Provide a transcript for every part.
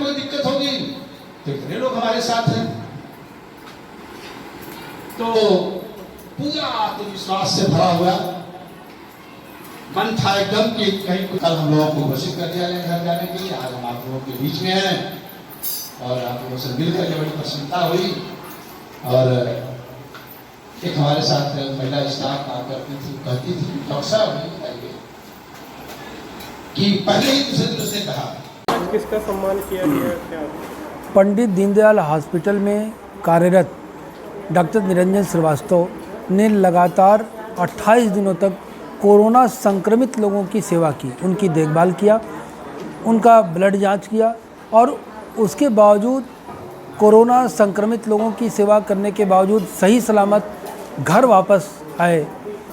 कोई दिक्कत होगी तो इतने लोग हमारे साथ हैं। तो पूरा आत्मविश्वास से भरा हुआ मन था एकदम कि कहीं कल हम लोगों को घोषित कर दिया जाए घर जाने के लिए। आज हम आप लोगों के बीच में हैं और आप लोगों से मिलकर बड़ी प्रसन्नता हुई। और एक हमारे साथ महिला स्टाफ काम करती थी, कहती थी डॉक्टर साहब बताइए कि पहले ही दूसरे दिन उसने कहा किसका सम्मान किया गया क्या? पंडित दीनदयाल हॉस्पिटल में कार्यरत डॉक्टर निरंजन श्रीवास्तव ने लगातार 28 दिनों तक कोरोना संक्रमित लोगों की सेवा की, उनकी देखभाल किया, उनका ब्लड जांच किया और उसके बावजूद कोरोना संक्रमित लोगों की सेवा करने के बावजूद सही सलामत घर वापस आए।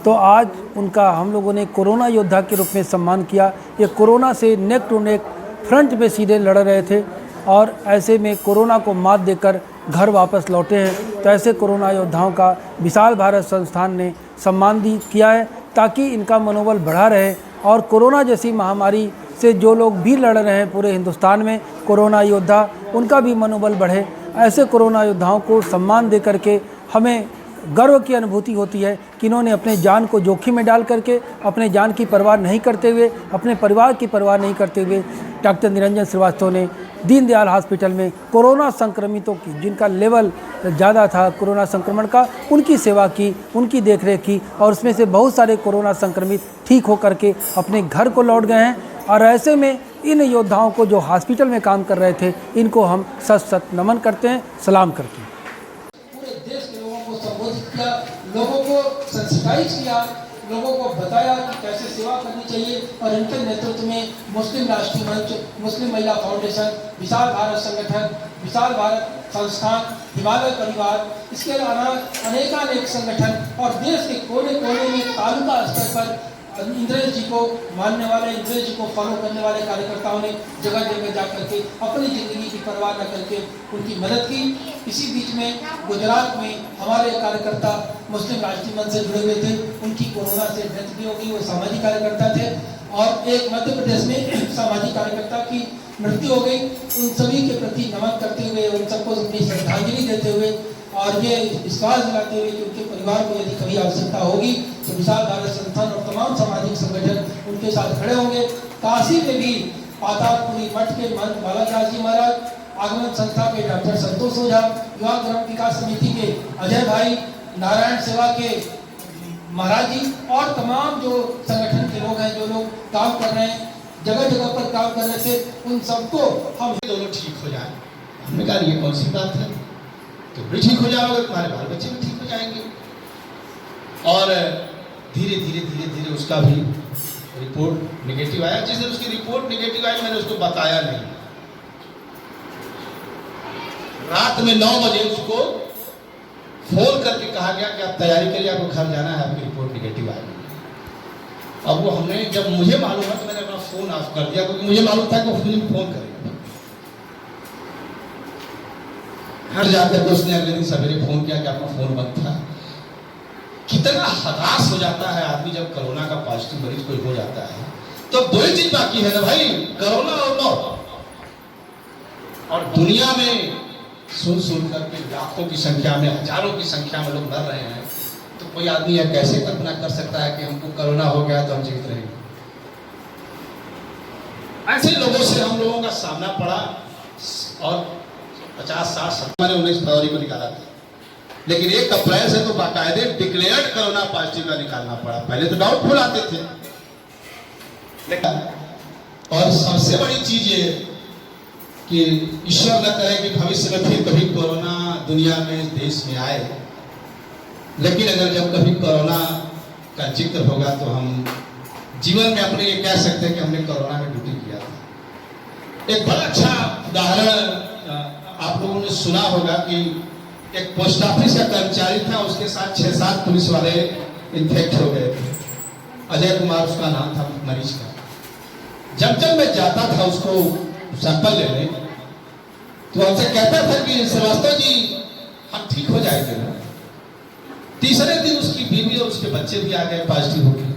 तो आज उनका हम लोगों ने कोरोना योद्धा के रूप में सम्मान किया। ये कोरोना से नेक टू नेक फ्रंट पे सीधे लड़ रहे थे और ऐसे में कोरोना को मात देकर घर वापस लौटे हैं। तो ऐसे कोरोना योद्धाओं का विशाल भारत संस्थान ने सम्मान किया है ताकि इनका मनोबल बढ़ा रहे और कोरोना जैसी महामारी से जो लोग भी लड़ रहे हैं पूरे हिंदुस्तान में कोरोना योद्धा, उनका भी मनोबल बढ़े। ऐसे कोरोना योद्धाओं को सम्मान दे करके हमें गर्व की अनुभूति होती है कि इन्होंने अपने जान को जोखिम में डाल करके, अपने जान की परवाह नहीं करते हुए, अपने परिवार की परवाह नहीं करते हुए डॉक्टर निरंजन श्रीवास्तव ने दीनदयाल हॉस्पिटल में कोरोना संक्रमितों की, जिनका लेवल ज़्यादा था कोरोना संक्रमण का, उनकी सेवा की, उनकी देखरेख की और उसमें से बहुत सारे कोरोना संक्रमित ठीक होकर के अपने घर को लौट गए हैं। और ऐसे में इन योद्धाओं को जो हॉस्पिटल में काम कर रहे थे, इनको हम सत सत नमन करते हैं, सलाम करते हैं। पूरे देश के लोगों को संबोधित किया, लोगों को सेंसिटाइज किया, लोगों को बताया कि कैसे सेवा करनी चाहिए। और इनके नेतृत्व में मुस्लिम राष्ट्रीय मंच, मुस्लिम महिला फाउंडेशन, विशाल भारत संगठन, विशाल भारत संस्थान, हिमालय परिवार, इसके अलावा अनेकानेक संगठन और देश के कोने कोने में तालुका स्तर पर इंद्रेश जी को मानने वाले, इंद्रेश जी को फॉलो करने वाले कार्यकर्ताओं ने जगह जगह जा करके अपनी ज़िंदगी की परवाह न करके उनकी मदद की। इसी बीच में गुजरात में हमारे कार्यकर्ता मुस्लिम राष्ट्रीय मंच से जुड़े हुए थे, उनकी कोरोना से डेथ भी हो गई, वो सामाजिक कार्यकर्ता थे। और एक मध्य प्रदेश में सामाजिक कार्यकर्ता की मृत्यु हो गई। उन सभी के प्रति नमन करते हुए, उन सबको अपनी श्रद्धांजलि देते हुए और ये विश्वास दिलाते हुए कि उनके परिवार को यदि कभी आवश्यकता होगी तो विशाल भारत संस्थान और तमाम सामाजिक संगठन उनके साथ खड़े होंगे। काशी में भी पातालपुरी मठ के महंत बालादास जी महाराज, आगमन संस्था के डॉक्टर संतोष ओझा, युवा ग्राम विकास समिति के अजय भाई, नारायण सेवा के महाराज जी और तमाम जो संगठन के लोग हैं, जो लोग काम कर रहे हैं, जगह जगह पर काम कर रहे थे, उन सबको हम दोनों ठीक हो जाए। हमने कहा ये कौन सी बात है, तो भी ठीक हो जाओगे, तुम्हारे बाल बच्चे भी ठीक हो जाएंगे। और धीरे धीरे धीरे धीरे उसका भी रिपोर्ट निगेटिव आया। जिस दिन उसकी रिपोर्ट निगेटिव आई मैंने उसको बताया नहीं। रात में 9 बजे उसको फोन करके कहा गया कि आप तैयारी करिए, आपको घर जाना है, आपकी रिपोर्ट निगेटिव आ गई। अब वो हमने, जब मुझे मालूम है तो मैंने अपना फोन ऑफ कर दिया क्योंकि मुझे मालूम था कि वो फिर फोन करेगा। घर जाकर के उसने अगले दिन सवेरे फोन किया कि आपका फोन बंद था। कितना हताश हो जाता है आदमी जब कोरोना का पॉजिटिव मरीज कोई हो जाता है। तो दो ही चीज बाकी है ना भाई, कोरोना और मौत। और दुनिया में सुन करके लाखों की संख्या में, हजारों की संख्या में लोग मर रहे हैं। तो कोई आदमी यह कैसे कल्पना कर सकता है कि हमको कोरोना हो गया तो हम जीवित रहेंगे। ऐसे लोगों से हम लोगों का सामना पड़ा। और 50-60 मैंने 19 फरवरी को निकाला था, लेकिन 1 अप्रैल से तो बाकायदे डिक्लेयर्ड कोरोना पॉजिटिव का निकालना पड़ा। पहले तो डाउटफुल आते थे। और सबसे बड़ी चीज ये कि ईश्वर न करे कि भविष्य में फिर कभी कोरोना दुनिया में, देश में आए, लेकिन अगर जब कभी कोरोना का जिक्र होगा तो हम जीवन में अपने ये कह सकते हैं कि हमने कोरोना में ड्यूटी किया था। एक बड़ा अच्छा उदाहरण आप लोगों ने सुना होगा कि एक पोस्ट ऑफिस का कर्मचारी था, उसके साथ 6-7 पुलिस वाले इन्फेक्ट हो गए थे। अजय कुमार उसका नाम था मरीज का। जब मैं जाता था उसको सैंपल लेने तो हमसे कहता था कि श्रीवास्तव जी हम ठीक हो जाएंगे ना। तीसरे दिन उसकी बीवी और उसके बच्चे भी आ गए पॉजिटिव होकर।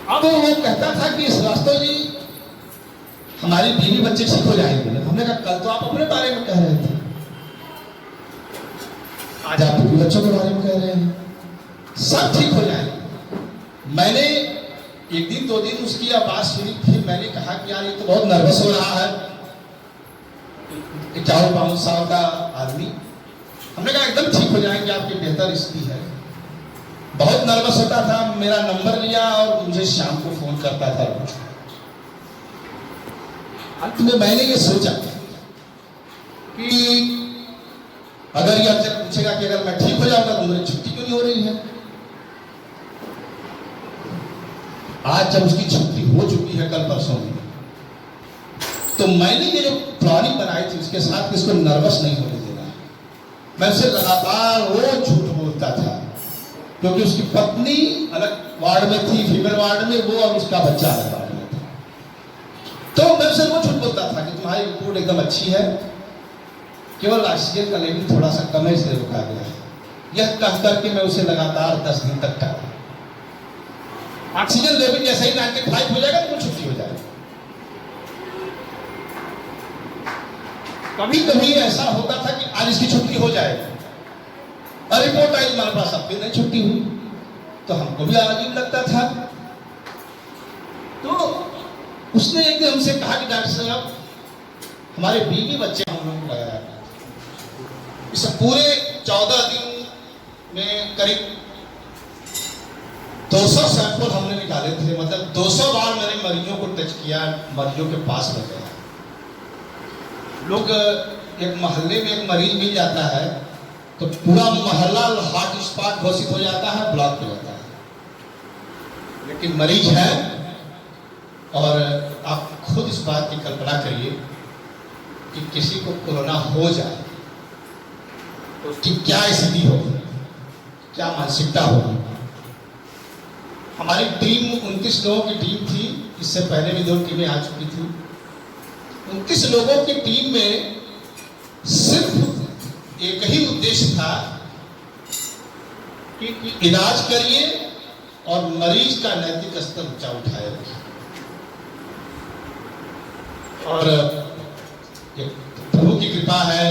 अब वो कहता था कि श्रीवास्तव जी हमारी बीवी बच्चे ठीक हो जाएंगे। हमने कहा कल तो आप अपने बारे में कह रहे थे, आज आप बीवी बच्चों के बारे में कह रहे हैं, सब ठीक हो जाएगा। मैंने एक दिन दो दिन उसकी आवाज सुनी, फिर मैंने कहा कि यार ये तो बहुत नर्वस हो रहा है, 51-52 साल का आदमी। हमने कहा एकदम ठीक हो जाएंगे, आपकी बेहतर स्थिति है। बहुत नर्वस होता था, मेरा नंबर लिया और मुझे शाम को फोन करता था। अंत में मैंने ये सोचा कि अगर ये अफसर पूछेगा कि अगर मैं ठीक हो जाऊंगा तो मुझे छुट्टी क्यों नहीं हो रही है। आज जब उसकी छुट्टी हो चुकी है कल परसों में, तो मैंने ये जो प्लानिंग बनाई थी उसके साथ कि इसको नर्वस नहीं होने देना। मैं उसे लगातार रोज झूठ बोलता था, क्योंकि उसकी पत्नी अलग वार्ड में थी, फीमेल वार्ड में, वो और उसका बच्चा अलग वार्ड में था। तो मैं उसे रोज झूठ बोलता था कि तुम्हारी रिपोर्ट एकदम अच्छी है, केवल ऑक्सीजन का लेवल थोड़ा सा कम है इसलिए रुका गया है। यह कह करके मैं उसे लगातार 10 दिन तक टाला। ऑक्सीजन लेवल जैसे ही 95 हो जाएगा तो छुट्टी हो जाएगी। कभी कभी ऐसा होता था कि आज इसकी छुट्टी हो जाएगी, और रिपोर्ट आई हमारे पास, अब भी नहीं छुट्टी हुई, तो हमको भी अजीब लगता था। तो उसने एक दिन हमसे कहा कि डॉक्टर साहब हमारे बीवी बच्चे हम लोग को लगाया, इस पूरे 14 दिन में करीब 200 सैंपल हमने निकाले थे, मतलब 200 बार मैंने मरीजों को टच किया, मरीजों के पास में गया। लोग एक मोहल्ले में एक मरीज मिल जाता है तो पूरा मोहल्ला हॉट स्पॉट घोषित हो जाता है, ब्लॉक हो जाता है। लेकिन मरीज है, और आप खुद इस बात की कल्पना करिए कि किसी को कोरोना हो जाए तो उसकी क्या स्थिति होगी, क्या मानसिकता होगी। हमारी टीम 29 लोगों की टीम थी, इससे पहले भी 2 टीमें आ चुकी थी। 29 लोगों की टीम में सिर्फ एक ही उद्देश्य था कि इलाज करिए और मरीज का नैतिक स्तर ऊंचा उठाए रखिए। और प्रभु की कृपा है,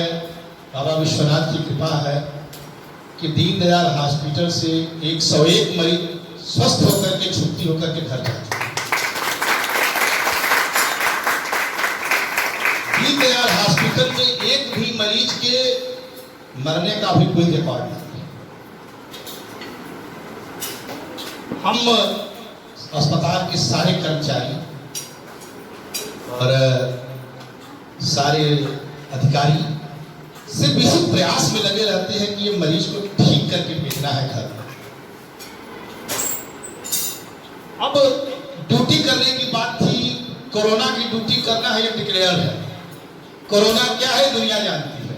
बाबा विश्वनाथ की कृपा है कि दीनदयाल हॉस्पिटल से 101 मरीज स्वस्थ होकर के छुट्टी होकर के घर जा चुके। दीनदयाल हॉस्पिटल में एक भी मरीज के मरने का भी कोई रिकॉर्ड नहीं। हम अस्पताल के सारे कर्मचारी और सारे अधिकारी सिर्फ इसी प्रयास में लगे रहते हैं कि ये मरीज को ठीक करके भेजना है घर। अब ड्यूटी करने की बात थी, कोरोना की ड्यूटी करना है, ये डिक्लेयर है। कोरोना क्या है दुनिया जानती है,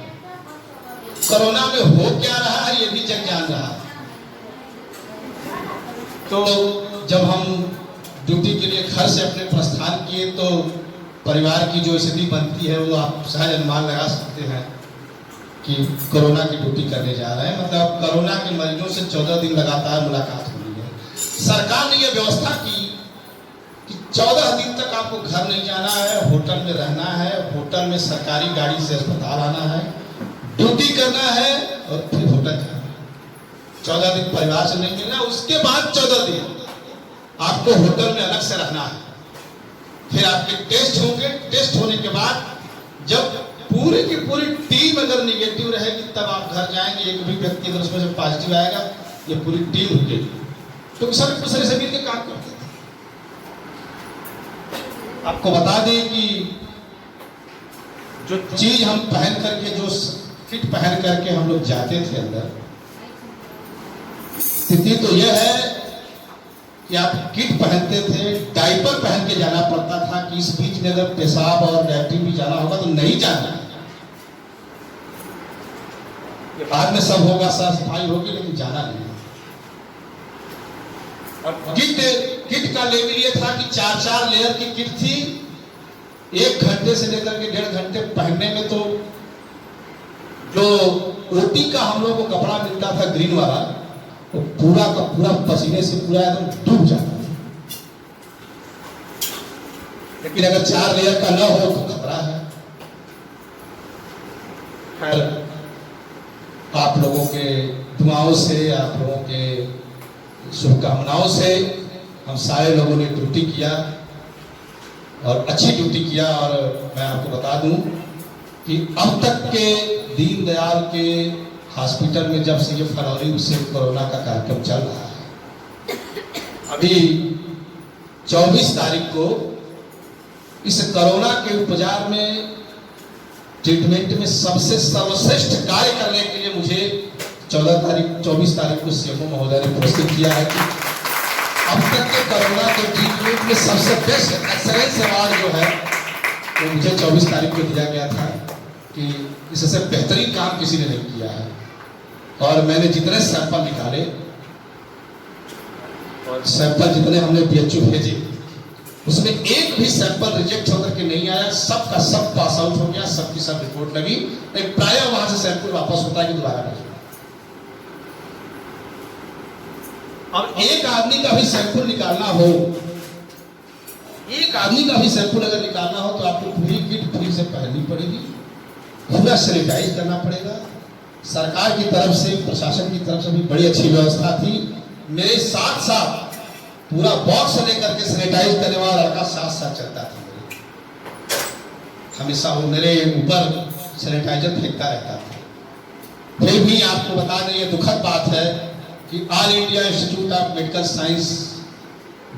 कोरोना में हो क्या रहा है ये भी जग जान रहा है। तो जब हम ड्यूटी के लिए घर से अपने प्रस्थान किए तो परिवार की जो स्थिति बनती है वो आप सहज अनुमान लगा सकते हैं कि कोरोना की ड्यूटी करने जा रहे हैं। मतलब कोरोना के मरीजों से 14 दिन लगातार मुलाकात हो रही है। सरकार ने यह व्यवस्था की कि 14 दिन तक आपको घर नहीं जाना है, होटल में रहना है, होटल में सरकारी गाड़ी से अस्पताल आना है, ड्यूटी करना है और फिर होटल जाना है। 14 दिन परिवार से नहीं मिलना, उसके बाद 14 दिन आपको होटल में अलग से रहना है। फिर आपके टेस्ट होंगे, टेस्ट होने के बाद जब पूरी की पूरी टीम अगर निगेटिव रहेगी तब आप घर जाएंगे। एक भी व्यक्ति अगर उसमें से पॉजिटिव आएगा ये पूरी टीम रुकेगी। तो सब एक दूसरे से मिलकर काम करते थे। आपको बता दें कि जो चीज हम पहन करके, जो किट पहन करके हम लोग जाते थे अंदर, स्थिति तो यह है कि आप किट पहनते थे, डायपर पहन के जाना पड़ता था कि इस बीच में अगर पेशाब और लैट्रिन भी जाना होगा तो नहीं जाना है। ये बाद में सब होगा, साफ सफाई होगी, लेकिन जाना नहीं। और किट का लेवल ये था कि 4-4 लेयर की किट थी। 1 घंटे से लेकर के 1.5 घंटे पहनने में तो जो ओटी का हम लोग को कपड़ा मिलता था ग्रीन वाला, वो पूरा का पूरा पसीने से पूरा एकदम डूब जाता था। लेकिन अगर 4 लेयर का न हो तो खतरा है। खैर, आप लोगों के दुआओं से, आप लोगों के शुभकामनाओं से हम सारे लोगों ने ड्यूटी किया और अच्छी ड्यूटी किया। और मैं आपको बता दूं कि अब तक के दीनदयाल के हॉस्पिटल में जब से ये फरवरी से कोरोना का कार्यक्रम चल रहा है, अभी 24 तारीख को इस कोरोना के उपचार में, ट्रीटमेंट में सबसे सर्वश्रेष्ठ कार्य करने के लिए मुझे 24 तारीख को सीएमओ महोदय ने पुरस्कृत किया है कि अब तक के कोरोना के ट्रीटमेंट में सबसे बेस्ट एक्सेलेंस अवार्ड जो है वो मुझे 24 तारीख को दिया गया था कि इससे बेहतरीन काम किसी ने नहीं किया है। और मैंने जितने सैंपल निकाले और सैंपल जितने हमने बीएचयू भेजे, उसमें एक भी सैंपल रिजेक्ट होकर के नहीं आया, सब का सब पास आउट हो गया, सबकी सब रिपोर्ट लगी। प्राय वहां से सैंपल वापस होता है कि दोबारा नहीं। अब एक आदमी का भी सैंपल निकालना हो, एक आदमी का भी सैंपल अगर निकालना हो तो आपको पूरी किट फ्री से पहननी पड़ेगी, पूरा सैनिटाइज करना पड़ेगा। सरकार की तरफ से, प्रशासन की तरफ से भी बड़ी अच्छी व्यवस्था थी। मेरे साथ साथ पूरा बॉक्स लेकर के सैनिटाइज करने वाला लड़का साथ साथ चलता था, हमेशा वो मेरे ऊपर सैनिटाइजर फेंकता रहता था। फिर भी आपको बता दें, ये दुखद बात है कि all India institute of medical science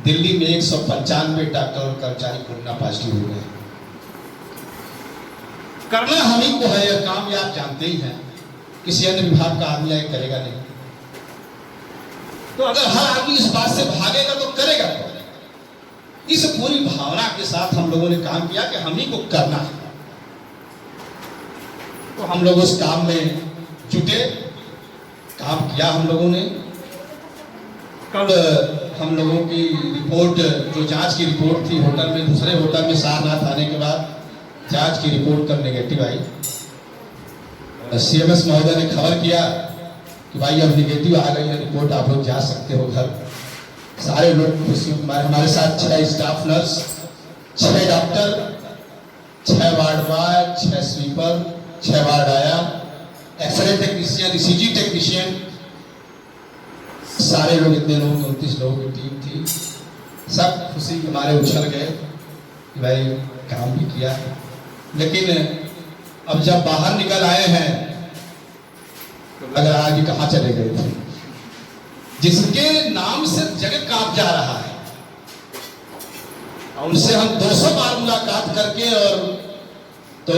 Delhi में 195 डॉक्टर और कर्मचारी कोरोना पॉजिटिव हो गए। करना हम ही को है यह काम, ये आप जानते ही हैं, किसी अन्य विभाग का आदमी आए करेगा नहीं। तो अगर हर आदमी इस बात से भागेगा तो करेगा कौन? इस पूरी भावना के साथ हम लोगों ने काम किया कि हम ही को करना है। तो हम लोग उस काम में जुटे, काम किया हम लोगों ने। कल हम लोगों की रिपोर्ट, जो जांच की रिपोर्ट थी होटल में, दूसरे होटल में सारनाथ आने के बाद जांच की रिपोर्ट कल नेगेटिव आई। सीएमएस महोदय ने खबर किया कि भाई अब नेगेटिव आ गई है रिपोर्ट, आप लोग जा सकते हो घर। सारे लोग खुशी, हमारे साथ 6 staff nurse, 6 doctor, 6 ward boy, 6 sweeper, 6 ward आया, एक्सरे टेक्नीशियन, ईसीजी टेक्नीशियन, सारे लोग, इतने लोग 29 लोगों की टीम थी। सब खुशी के मारे उछल गए कि भाई काम भी किया। लेकिन अब जब बाहर निकल आए हैं तो लग रहा है कि कहां चले गए थे। जिसके नाम से जगत कांप जा रहा है, उनसे हम 200 बार मुलाकात करके, और तो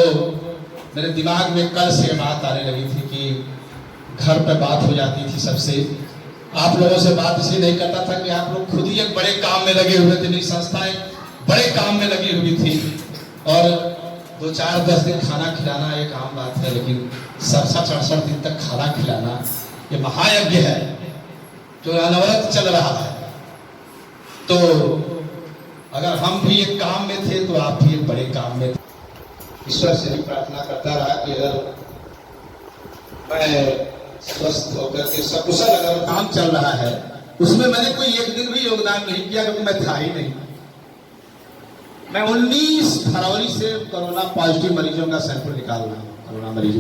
मेरे दिमाग में कल से बात आने लगी थी कि घर पे बात हो जाती थी सबसे। आप लोगों से बात इसलिए नहीं करता था कि आप लोग खुद ही एक बड़े काम में लगे हुए थे, मेरी संस्थाएं बड़े काम में लगी हुई थी, और 2-4-10 दिन खाना खिलाना एक आम बात है, लेकिन 67-68 दिन तक खाना खिलाना ये महायज्ञ है जो अनवरत चल रहा है। तो अगर हम भी एक काम में थे तो आप भी एक बड़े काम में थे। ईश्वर से भी प्रार्थना करता रहा कि अगर मैं स्वस्थ होकर के सकुशल अगर काम चल रहा है, उसमें मैंने कोई एक दिन भी योगदान नहीं किया क्योंकि मैं था ही नहीं। मैं 19 फरवरी से कोरोना पॉजिटिव मरीजों का सैंपल निकाल रहा हूँ, कोरोना मरीजों